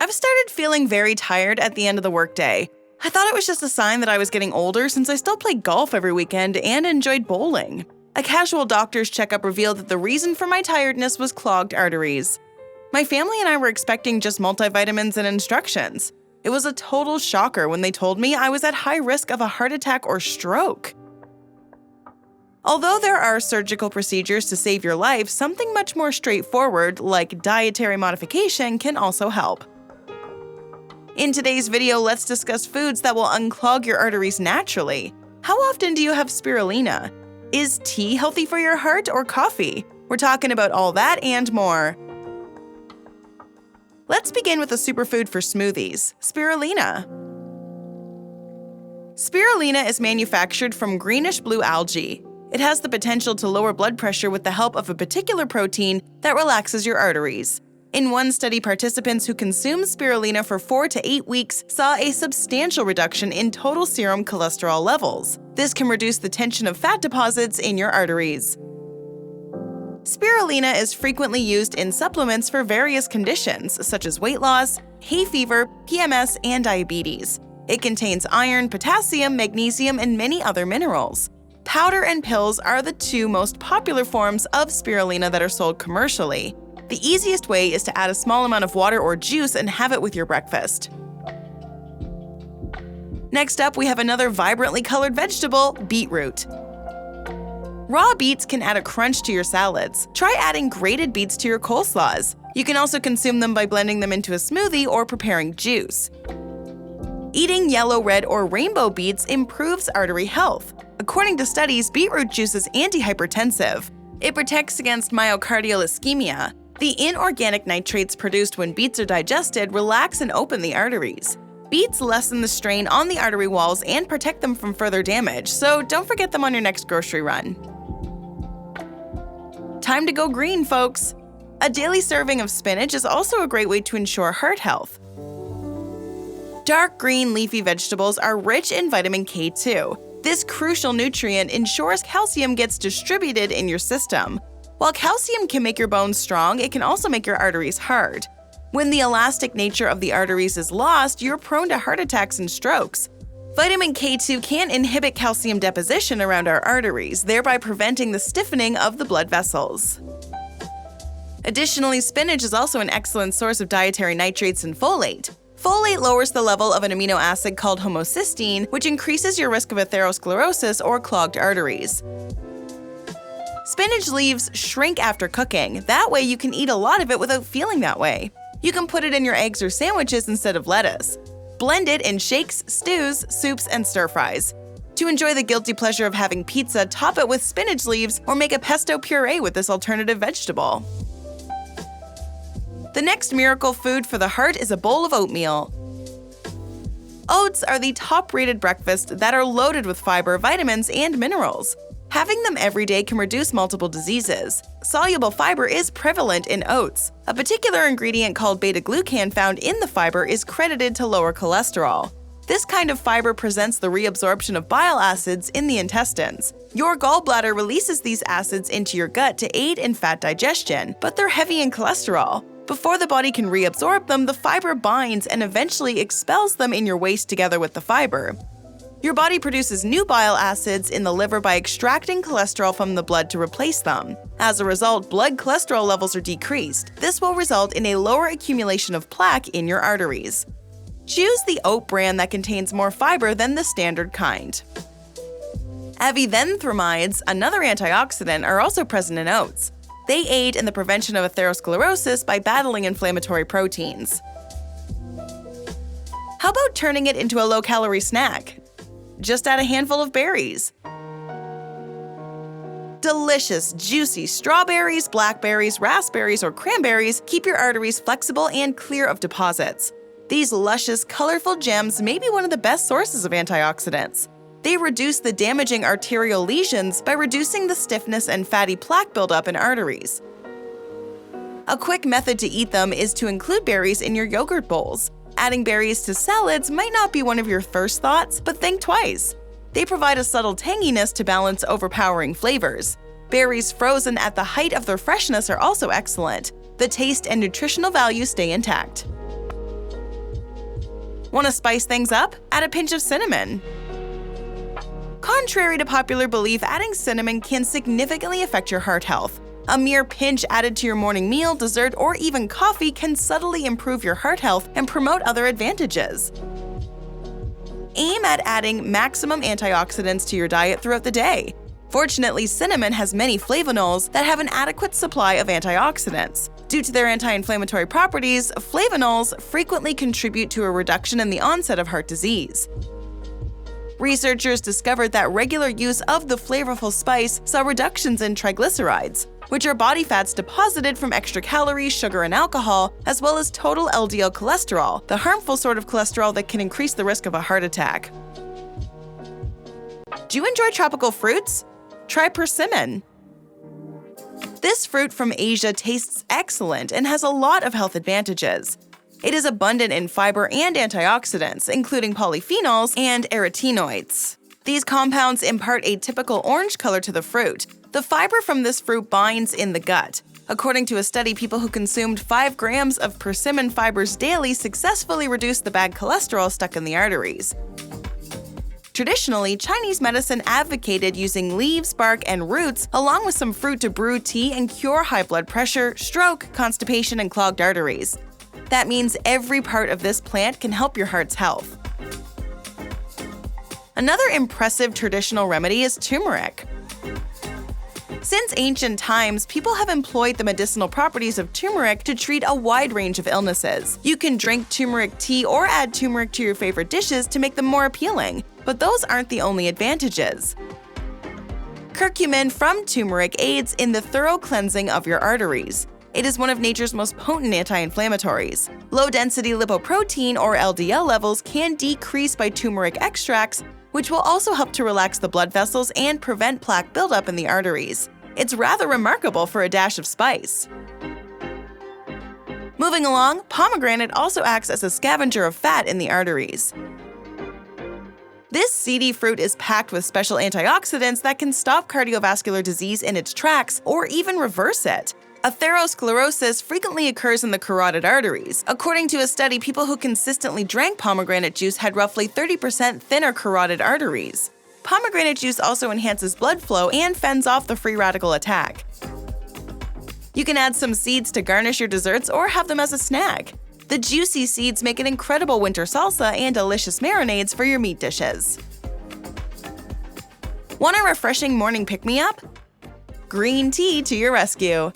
I've started feeling very tired at the end of the workday. I thought it was just a sign that I was getting older since I still played golf every weekend and enjoyed bowling. A casual doctor's checkup revealed that the reason for my tiredness was clogged arteries. My family and I were expecting just multivitamins and instructions. It was a total shocker when they told me I was at high risk of a heart attack or stroke. Although there are surgical procedures to save your life, something much more straightforward, like dietary modification, can also help. In today's video, let's discuss foods that will unclog your arteries naturally. How often do you have spirulina? Is tea healthy for your heart or coffee? We're talking about all that and more. Let's begin with a superfood for smoothies, spirulina. Spirulina is manufactured from greenish-blue algae. It has the potential to lower blood pressure with the help of a particular protein that relaxes your arteries. In one study, participants who consumed spirulina for 4 to 8 weeks saw a substantial reduction in total serum cholesterol levels. This can reduce the tension of fat deposits in your arteries. Spirulina is frequently used in supplements for various conditions, such as weight loss, hay fever, PMS, and diabetes. It contains iron, potassium, magnesium, and many other minerals. Powder and pills are the two most popular forms of spirulina that are sold commercially. The easiest way is to add a small amount of water or juice and have it with your breakfast. Next up, we have another vibrantly colored vegetable, beetroot. Raw beets can add a crunch to your salads. Try adding grated beets to your coleslaws. You can also consume them by blending them into a smoothie or preparing juice. Eating yellow, red, or rainbow beets improves artery health. According to studies, beetroot juice is antihypertensive. It protects against myocardial ischemia. The inorganic nitrates produced when beets are digested relax and open the arteries. Beets lessen the strain on the artery walls and protect them from further damage, so don't forget them on your next grocery run. Time to go green, folks! A daily serving of spinach is also a great way to ensure heart health. Dark green leafy vegetables are rich in vitamin K2. This crucial nutrient ensures calcium gets distributed in your system. While calcium can make your bones strong, it can also make your arteries hard. When the elastic nature of the arteries is lost, you're prone to heart attacks and strokes. Vitamin K2 can inhibit calcium deposition around our arteries, thereby preventing the stiffening of the blood vessels. Additionally, spinach is also an excellent source of dietary nitrates and folate. Folate lowers the level of an amino acid called homocysteine, which increases your risk of atherosclerosis or clogged arteries. Spinach leaves shrink after cooking. That way you can eat a lot of it without feeling that way. You can put it in your eggs or sandwiches instead of lettuce. Blend it in shakes, stews, soups, and stir-fries. To enjoy the guilty pleasure of having pizza, top it with spinach leaves or make a pesto puree with this alternative vegetable. The next miracle food for the heart is a bowl of oatmeal. Oats are the top-rated breakfast that are loaded with fiber, vitamins, and minerals. Having them every day can reduce multiple diseases. Soluble fiber is prevalent in oats. A particular ingredient called beta-glucan found in the fiber is credited to lower cholesterol. This kind of fiber presents the reabsorption of bile acids in the intestines. Your gallbladder releases these acids into your gut to aid in fat digestion, but they're heavy in cholesterol. Before the body can reabsorb them, the fiber binds and eventually expels them in your waste together with the fiber. Your body produces new bile acids in the liver by extracting cholesterol from the blood to replace them. As a result, blood cholesterol levels are decreased. This will result in a lower accumulation of plaque in your arteries. Choose the oat bran that contains more fiber than the standard kind. Aventhyromides, another antioxidant, are also present in oats. They aid in the prevention of atherosclerosis by battling inflammatory proteins. How about turning it into a low-calorie snack? Just add a handful of berries. Delicious, juicy strawberries, blackberries, raspberries, or cranberries keep your arteries flexible and clear of deposits. These luscious, colorful gems may be one of the best sources of antioxidants. They reduce the damaging arterial lesions by reducing the stiffness and fatty plaque buildup in arteries. A quick method to eat them is to include berries in your yogurt bowls. Adding berries to salads might not be one of your first thoughts, but think twice. They provide a subtle tanginess to balance overpowering flavors. Berries frozen at the height of their freshness are also excellent. The taste and nutritional value stay intact. Want to spice things up? Add a pinch of cinnamon. Contrary to popular belief, adding cinnamon can significantly affect your heart health. A mere pinch added to your morning meal, dessert, or even coffee can subtly improve your heart health and promote other advantages. Aim at adding maximum antioxidants to your diet throughout the day. Fortunately, cinnamon has many flavonols that have an adequate supply of antioxidants. Due to their anti-inflammatory properties, flavonols frequently contribute to a reduction in the onset of heart disease. Researchers discovered that regular use of the flavorful spice saw reductions in triglycerides, which are body fats deposited from extra calories, sugar, and alcohol, as well as total LDL cholesterol, the harmful sort of cholesterol that can increase the risk of a heart attack. Do you enjoy tropical fruits? Try persimmon. This fruit from Asia tastes excellent and has a lot of health advantages. It is abundant in fiber and antioxidants, including polyphenols and arytenoids. These compounds impart a typical orange color to the fruit. The fiber from this fruit binds in the gut. According to a study, people who consumed 5 grams of persimmon fibers daily successfully reduced the bad cholesterol stuck in the arteries. Traditionally, Chinese medicine advocated using leaves, bark, and roots along with some fruit to brew tea and cure high blood pressure, stroke, constipation, and clogged arteries. That means every part of this plant can help your heart's health. Another impressive traditional remedy is turmeric. Since ancient times, people have employed the medicinal properties of turmeric to treat a wide range of illnesses. You can drink turmeric tea or add turmeric to your favorite dishes to make them more appealing, but those aren't the only advantages. Curcumin from turmeric aids in the thorough cleansing of your arteries. It is one of nature's most potent anti-inflammatories. Low-density lipoprotein or LDL levels can decrease by turmeric extracts, which will also help to relax the blood vessels and prevent plaque buildup in the arteries. It's rather remarkable for a dash of spice. Moving along, pomegranate also acts as a scavenger of fat in the arteries. This seedy fruit is packed with special antioxidants that can stop cardiovascular disease in its tracks or even reverse it. Atherosclerosis frequently occurs in the carotid arteries. According to a study, people who consistently drank pomegranate juice had roughly 30% thinner carotid arteries. Pomegranate juice also enhances blood flow and fends off the free radical attack. You can add some seeds to garnish your desserts or have them as a snack. The juicy seeds make an incredible winter salsa and delicious marinades for your meat dishes. Want a refreshing morning pick-me-up? Green tea to your rescue.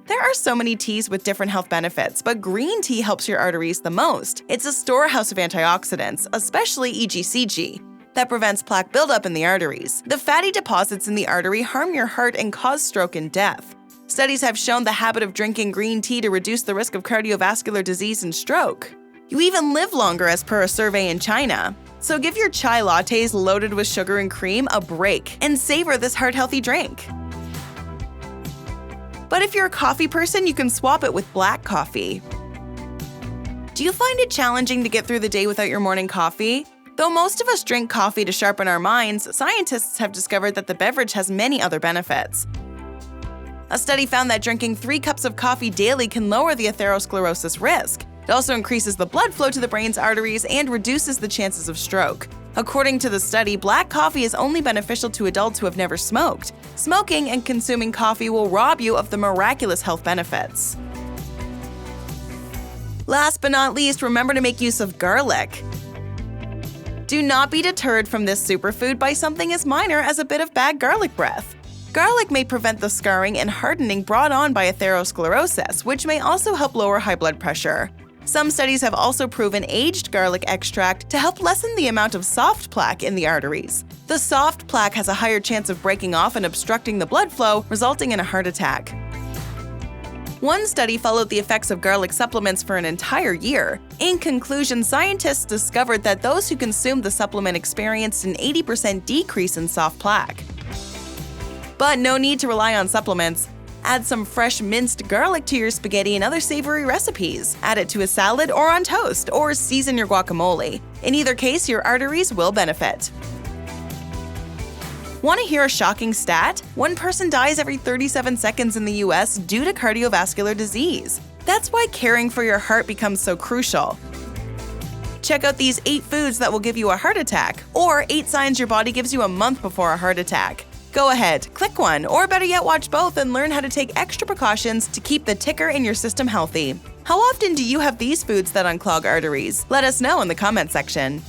There are so many teas with different health benefits, but green tea helps your arteries the most. It's a storehouse of antioxidants, especially EGCG, that prevents plaque buildup in the arteries. The fatty deposits in the artery harm your heart and cause stroke and death. Studies have shown the habit of drinking green tea to reduce the risk of cardiovascular disease and stroke. You even live longer as per a survey in China. So give your chai lattes loaded with sugar and cream a break and savor this heart-healthy drink. But if you're a coffee person, you can swap it with black coffee. Do you find it challenging to get through the day without your morning coffee? Though most of us drink coffee to sharpen our minds, scientists have discovered that the beverage has many other benefits. A study found that drinking 3 cups of coffee daily can lower the atherosclerosis risk. It also increases the blood flow to the brain's arteries and reduces the chances of stroke. According to the study, black coffee is only beneficial to adults who have never smoked. Smoking and consuming coffee will rob you of the miraculous health benefits. Last but not least, remember to make use of garlic. Do not be deterred from this superfood by something as minor as a bit of bad garlic breath. Garlic may prevent the scarring and hardening brought on by atherosclerosis, which may also help lower high blood pressure. Some studies have also proven aged garlic extract to help lessen the amount of soft plaque in the arteries. The soft plaque has a higher chance of breaking off and obstructing the blood flow, resulting in a heart attack. One study followed the effects of garlic supplements for an entire year. In conclusion, scientists discovered that those who consumed the supplement experienced an 80% decrease in soft plaque. But no need to rely on supplements. Add some fresh minced garlic to your spaghetti and other savory recipes. Add it to a salad or on toast, or season your guacamole. In either case, your arteries will benefit. Want to hear a shocking stat? One person dies every 37 seconds in the US due to cardiovascular disease. That's why caring for your heart becomes so crucial. Check out these 8 foods that will give you a heart attack, or 8 signs your body gives you a month before a heart attack. Go ahead, click one, or better yet, watch both and learn how to take extra precautions to keep the ticker in your system healthy. How often do you have these foods that unclog arteries? Let us know in the comment section.